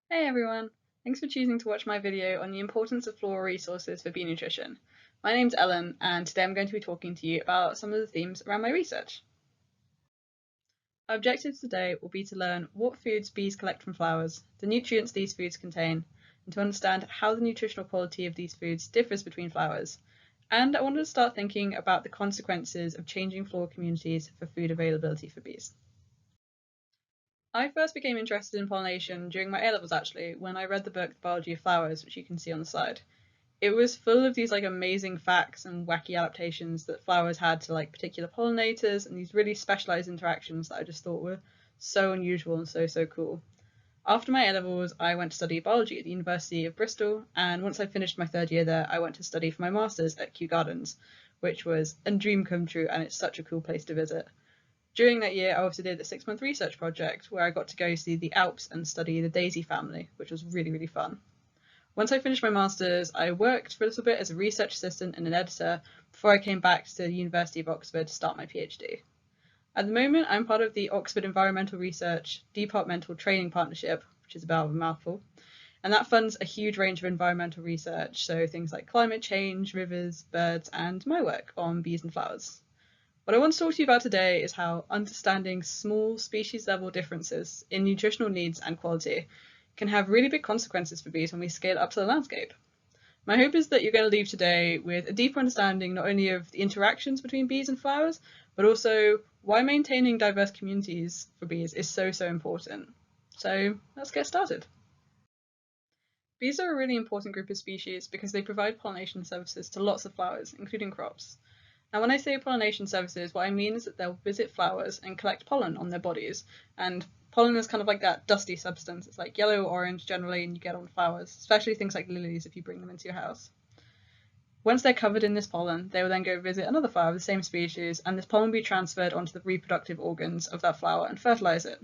Hey everyone! Thanks for choosing to watch my video on the importance of floral resources for bee nutrition. My name's Ellen, and today I'm going to be talking to you about some of the themes around my research. Our objective today will be to learn what foods bees collect from flowers, the nutrients these foods contain, and to understand how the nutritional quality of these foods differs between flowers. And I wanted to start thinking about the consequences of changing floral communities for food availability for bees. I first became interested in pollination during my A-levels actually, when I read the book The Biology of Flowers, which you can see on the side. It was full of these amazing facts and wacky adaptations that flowers had to particular pollinators and these really specialized interactions that I just thought were so unusual and so cool. After my A-levels, I went to study biology at the University of Bristol, and once I finished my third year there, I went to study for my master's at Kew Gardens, which was a dream come true, and it's such a cool place to visit. During that year, I also did a 6-month research project where I got to go see the Alps and study the daisy family, which was really fun. Once I finished my master's, I worked for a little bit as a research assistant and an editor before I came back to the University of Oxford to start my PhD. At the moment, I'm part of the Oxford Environmental Research Departmental Training Partnership, which is about a mouthful, and that funds a huge range of environmental research, so things like climate change, rivers, birds, and my work on bees and flowers. What I want to talk to you about today is how understanding small species-level differences in nutritional needs and quality can have really big consequences for bees when we scale up to the landscape. My hope is that you're going to leave today with a deeper understanding not only of the interactions between bees and flowers, but also why maintaining diverse communities for bees is so important. So let's get started. Bees are a really important group of species because they provide pollination services to lots of flowers, including crops. Now, when I say pollination services, what I mean is that they'll visit flowers and collect pollen on their bodies. And pollen is kind of like that dusty substance. It's like yellow or orange generally, and you get on flowers, especially things like lilies if you bring them into your house. Once they're covered in this pollen, they will then go visit another flower of the same species, and this pollen will be transferred onto the reproductive organs of that flower and fertilize it.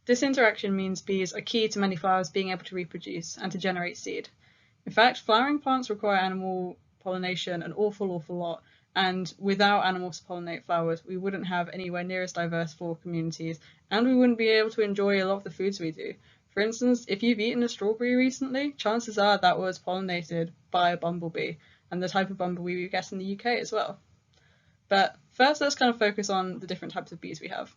This interaction means bees are key to many flowers being able to reproduce and to generate seed. In fact, flowering plants require animal pollination an awful lot, and without animals to pollinate flowers, we wouldn't have anywhere near as diverse floral communities, and we wouldn't be able to enjoy a lot of the foods we do. For instance, if you've eaten a strawberry recently, chances are that was pollinated by a bumblebee, and the type of bumblebee we get in the UK as well. But first, let's kind of focus on the different types of bees we have.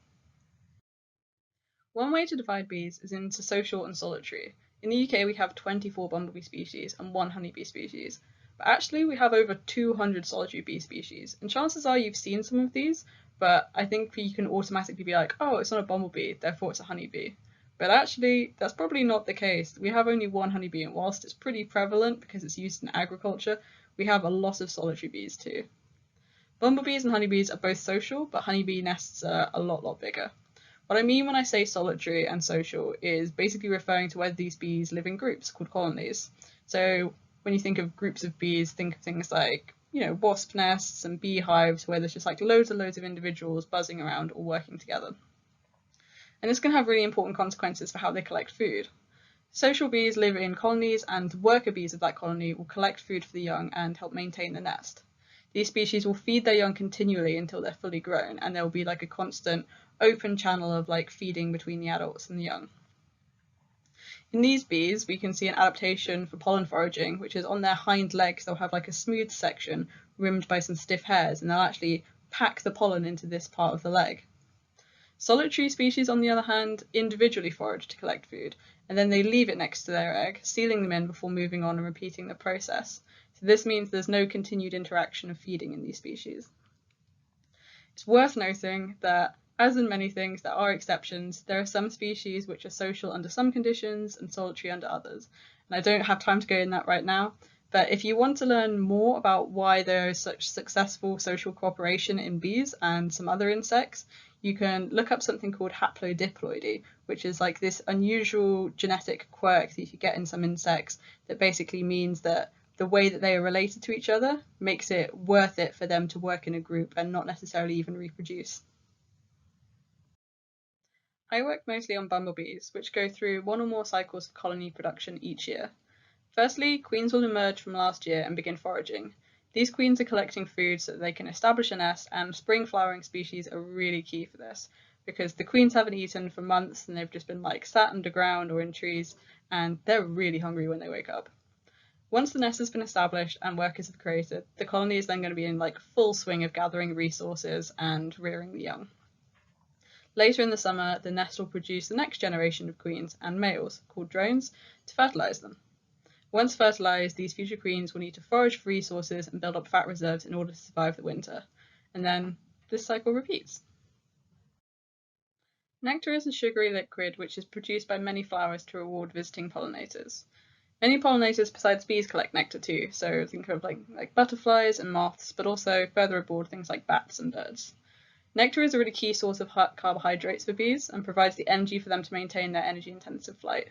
One way to divide bees is into social and solitary. In the UK, we have 24 bumblebee species and 1 honeybee species, but actually we have over 200 solitary bee species, and chances are you've seen some of these, but I think you can automatically be like, oh, it's not a bumblebee, therefore it's a honeybee. But actually, that's probably not the case. We have only 1 honeybee, and whilst it's pretty prevalent because it's used in agriculture, we have a lot of solitary bees too. Bumblebees and honeybees are both social, but honeybee nests are a lot bigger. What I mean when I say solitary and social is basically referring to whether these bees live in groups called colonies. So when you think of groups of bees, think of things like, wasp nests and beehives where there's just loads and loads of individuals buzzing around or working together. And this can have really important consequences for how they collect food. Social bees live in colonies, and worker bees of that colony will collect food for the young and help maintain the nest. These species will feed their young continually until they're fully grown, and there will be a constant open channel of feeding between the adults and the young. In these bees, we can see an adaptation for pollen foraging, which is on their hind legs, they'll have a smooth section rimmed by some stiff hairs, and they'll actually pack the pollen into this part of the leg. Solitary species, on the other hand, individually forage to collect food, and then they leave it next to their egg, sealing them in before moving on and repeating the process. So this means there's no continued interaction of feeding in these species. It's worth noting that, as in many things, there are exceptions. There are some species which are social under some conditions and solitary under others. And I don't have time to go in that right now, but if you want to learn more about why there is such successful social cooperation in bees and some other insects, you can look up something called haplodiploidy, which is this unusual genetic quirk that you get in some insects that basically means that the way that they are related to each other makes it worth it for them to work in a group and not necessarily even reproduce. I work mostly on bumblebees, which go through 1 or more cycles of colony production each year. Firstly, queens will emerge from last year and begin foraging. These queens are collecting food so that they can establish a nest, and spring flowering species are really key for this because the queens haven't eaten for months and they've just been like sat underground or in trees, and they're really hungry when they wake up. Once the nest has been established and workers have created, the colony is then going to be in like full swing of gathering resources and rearing the young. Later in the summer, the nest will produce the next generation of queens and males, called drones, to fertilize them. Once fertilized, these future queens will need to forage for resources and build up fat reserves in order to survive the winter. And then this cycle repeats. Nectar is a sugary liquid which is produced by many flowers to reward visiting pollinators. Many pollinators besides bees collect nectar too, so think of like butterflies and moths, but also further aboard things like bats and birds. Nectar is a really key source of carbohydrates for bees and provides the energy for them to maintain their energy-intensive flight.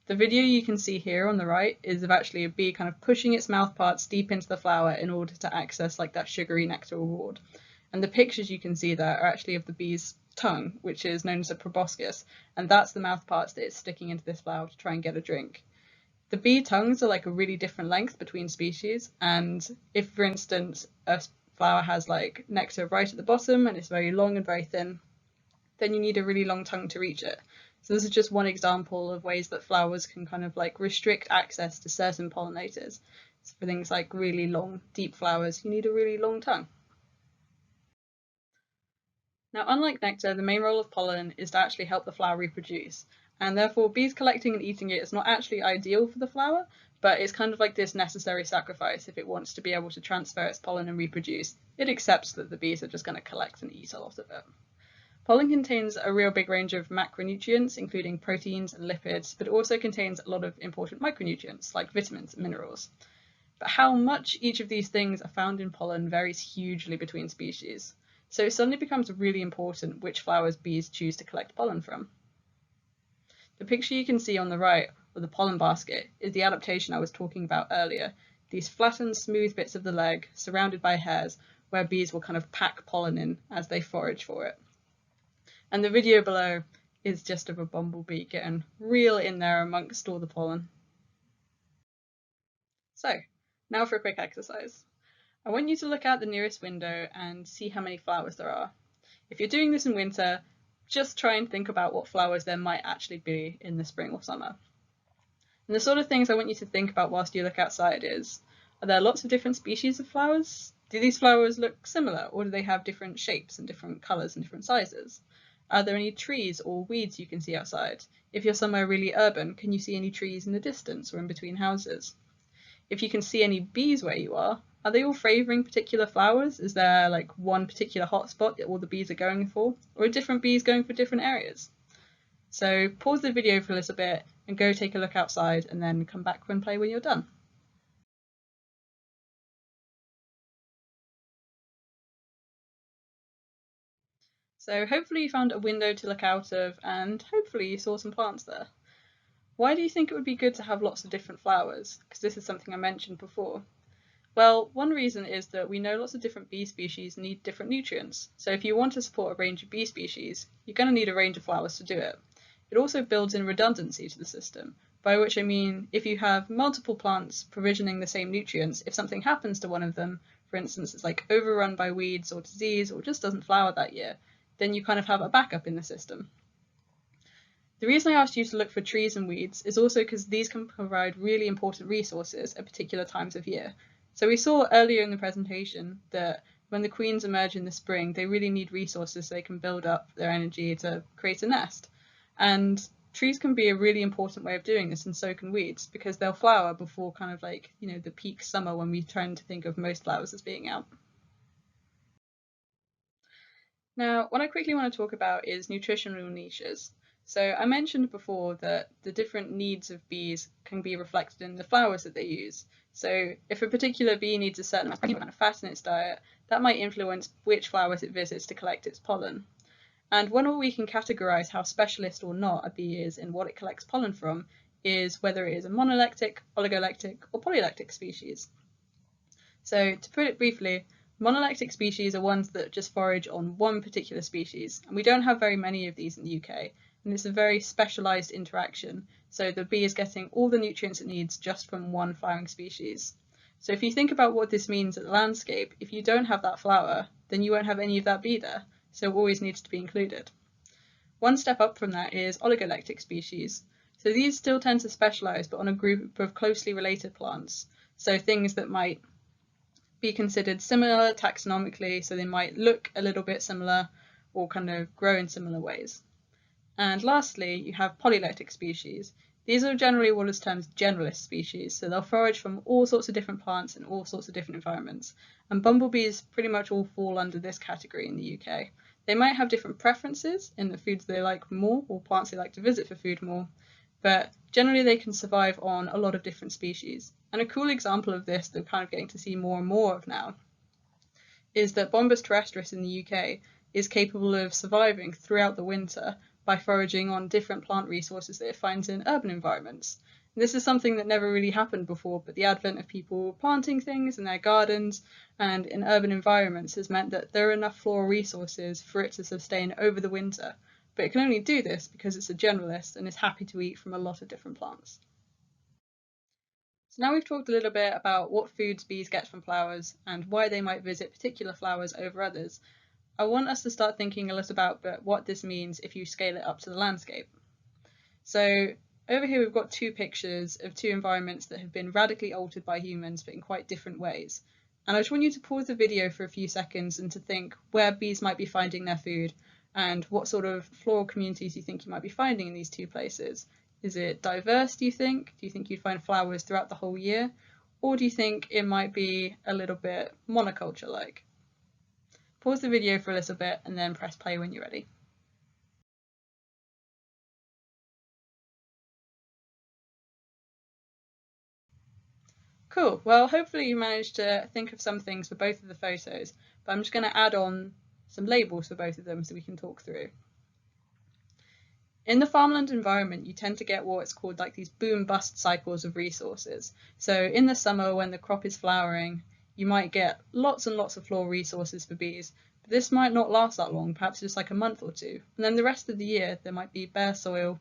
The video you can see here on the right is of actually a bee kind of pushing its mouth parts deep into the flower in order to access like that sugary nectar reward. And the pictures you can see there are actually of the bee's tongue, which is known as a proboscis, and that's the mouth parts that it's sticking into this flower to try and get a drink. The bee tongues are like a really different length between species, and if, for instance, a flower has like nectar right at the bottom and it's very long and very thin, then you need a really long tongue to reach it. So this is just one example of ways that flowers can kind of like restrict access to certain pollinators. So for things like really long, deep flowers, you need a really long tongue. Now, unlike nectar, the main role of pollen is to actually help the flower reproduce, and therefore bees collecting and eating it is not actually ideal for the flower, but it's kind of like this necessary sacrifice if it wants to be able to transfer its pollen and reproduce. It accepts that the bees are just going to collect and eat a lot of it. Pollen contains a real big range of macronutrients, including proteins and lipids, but it also contains a lot of important micronutrients like vitamins and minerals. But how much each of these things are found in pollen varies hugely between species. So it suddenly becomes really important which flowers bees choose to collect pollen from. The picture you can see on the right of the pollen basket is the adaptation I was talking about earlier, these flattened, smooth bits of the leg surrounded by hairs where bees will kind of pack pollen in as they forage for it. And the video below is just of a bumblebee getting real in there amongst all the pollen. So, now for a quick exercise. I want you to look out the nearest window and see how many flowers there are. If you're doing this in winter, just try and think about what flowers there might actually be in the spring or summer. And the sort of things I want you to think about whilst you look outside is, are there lots of different species of flowers? Do these flowers look similar, or do they have different shapes and different colours and different sizes? Are there any trees or weeds you can see outside? If you're somewhere really urban, can you see any trees in the distance or in between houses? If you can see any bees where you are they all favouring particular flowers? Is there like one particular hotspot that all the bees are going for? Or are different bees going for different areas? So pause the video for a little bit and go take a look outside and then come back and play when you're done. So hopefully you found a window to look out of and hopefully you saw some plants there. Why do you think it would be good to have lots of different flowers? Because this is something I mentioned before. Well, one reason is that we know lots of different bee species need different nutrients. So if you want to support a range of bee species, you're going to need a range of flowers to do it. It also builds in redundancy to the system, by which I mean if you have multiple plants provisioning the same nutrients, if something happens to one of them, for instance, it's like overrun by weeds or disease or just doesn't flower that year, then you kind of have a backup in the system. The reason I asked you to look for trees and weeds is also because these can provide really important resources at particular times of year. So we saw earlier in the presentation that when the queens emerge in the spring, they really need resources so they can build up their energy to create a nest. And trees can be a really important way of doing this, and so can weeds, because they'll flower before kind of like, the peak summer when we tend to think of most flowers as being out. Now, what I quickly want to talk about is nutritional niches. So I mentioned before that the different needs of bees can be reflected in the flowers that they use. So if a particular bee needs a certain amount of fat in its diet, that might influence which flowers it visits to collect its pollen. And one way we can categorize how specialist or not a bee is in what it collects pollen from is whether it is a monolectic, oligolectic, or polylectic species. So to put it briefly, monolectic species are ones that just forage on one particular species, and we don't have very many of these in the UK, and it's a very specialised interaction, so the bee is getting all the nutrients it needs just from one flowering species. So if you think about what this means at the landscape, if you don't have that flower, then you won't have any of that bee there, so it always needs to be included. One step up from that is oligolectic species. So these still tend to specialize, but on a group of closely related plants. So things that might be considered similar taxonomically, so they might look a little bit similar or kind of grow in similar ways. And lastly, you have polylectic species. These are generally what is termed generalist species, so they'll forage from all sorts of different plants in all sorts of different environments. And bumblebees pretty much all fall under this category in the UK. They might have different preferences in the foods they like more or plants they like to visit for food more, but generally they can survive on a lot of different species. And a cool example of this that we're kind of getting to see more and more of now is that Bombus terrestris in the UK is capable of surviving throughout the winter by foraging on different plant resources that it finds in urban environments. And this is something that never really happened before, but the advent of people planting things in their gardens and in urban environments has meant that there are enough floral resources for it to sustain over the winter. But it can only do this because it's a generalist and is happy to eat from a lot of different plants. So now we've talked a little bit about what foods bees get from flowers and why they might visit particular flowers over others. I want us to start thinking a little about what this means if you scale it up to the landscape. So over here we've got two pictures of two environments that have been radically altered by humans, but in quite different ways. And I just want you to pause the video for a few seconds and to think where bees might be finding their food and what sort of floral communities you think you might be finding in these two places. Is it diverse, do you think? Do you think you'd find flowers throughout the whole year? Or do you think it might be a little bit monoculture-like? Pause the video for a little bit and then press play when you're ready. Cool, well hopefully you managed to think of some things for both of the photos, but I'm just going to add on some labels for both of them so we can talk through. In the farmland environment, you tend to get what's called like these boom-bust cycles of resources. So in the summer when the crop is flowering, you might get lots and lots of floral resources for bees, but this might not last that long, perhaps just like a month or two. And then the rest of the year, there might be bare soil,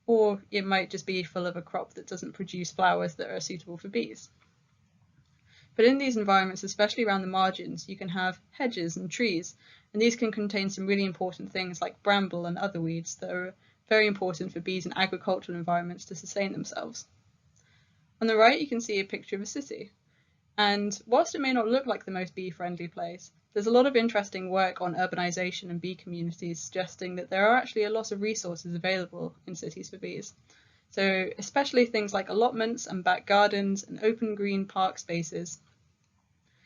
or it might just be full of a crop that doesn't produce flowers that are suitable for bees. But in these environments, especially around the margins, you can have hedges and trees, and these can contain some really important things like bramble and other weeds that are very important for bees in agricultural environments to sustain themselves. On the right, you can see a picture of a city. And whilst it may not look like the most bee-friendly place, there's a lot of interesting work on urbanization and bee communities suggesting that there are actually a lot of resources available in cities for bees. So especially things like allotments and back gardens and open green park spaces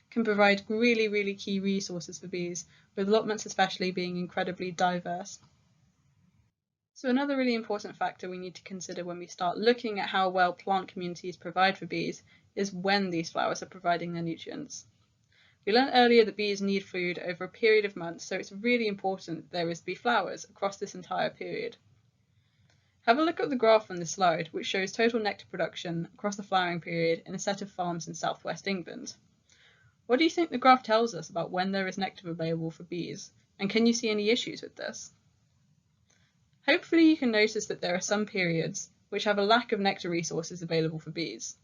can provide really, really key resources for bees, with allotments especially being incredibly diverse. So another really important factor we need to consider when we start looking at how well plant communities provide for bees is when these flowers are providing their nutrients. We learned earlier that bees need food over a period of months, so it's really important that there is bee flowers across this entire period. Have a look at the graph on this slide, which shows total nectar production across the flowering period in a set of farms in southwest England. What do you think the graph tells us about when there is nectar available for bees, and can you see any issues with this? Hopefully you can notice that there are some periods which have a lack of nectar resources available for bees.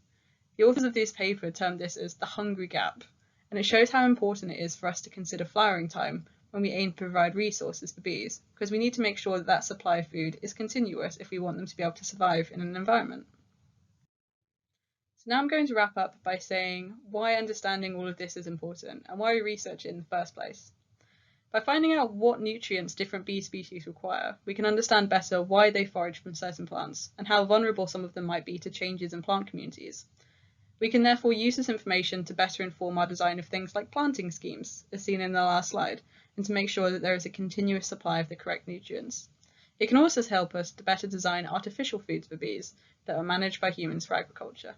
The authors of this paper termed this as the hungry gap, and it shows how important it is for us to consider flowering time when we aim to provide resources for bees, because we need to make sure that that supply of food is continuous if we want them to be able to survive in an environment. So now I'm going to wrap up by saying why understanding all of this is important and why we research it in the first place. By finding out what nutrients different bee species require, we can understand better why they forage from certain plants and how vulnerable some of them might be to changes in plant communities. We can therefore use this information to better inform our design of things like planting schemes, as seen in the last slide, and to make sure that there is a continuous supply of the correct nutrients. It can also help us to better design artificial foods for bees that are managed by humans for agriculture.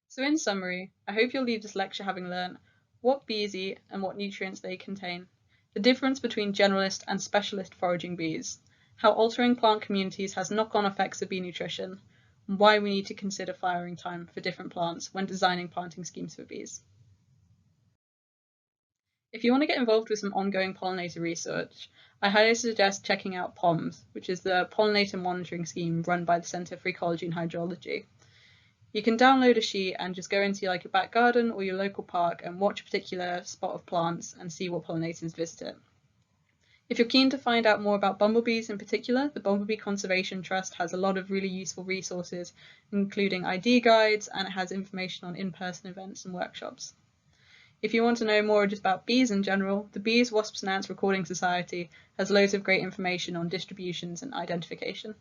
So in summary, I hope you'll leave this lecture having learned what bees eat and what nutrients they contain, the difference between generalist and specialist foraging bees, how altering plant communities has knock-on effects of bee nutrition, and why we need to consider flowering time for different plants when designing planting schemes for bees. If you want to get involved with some ongoing pollinator research, I highly suggest checking out POMS, which is the pollinator monitoring scheme run by the Centre for Ecology and Hydrology. You can download a sheet and just go into like your back garden or your local park and watch a particular spot of plants and see what pollinators visit it. If you're keen to find out more about bumblebees in particular, the Bumblebee Conservation Trust has a lot of really useful resources, including ID guides, and it has information on in-person events and workshops. If you want to know more just about bees in general, the Bees, Wasps and Ants Recording Society has loads of great information on distributions and identification.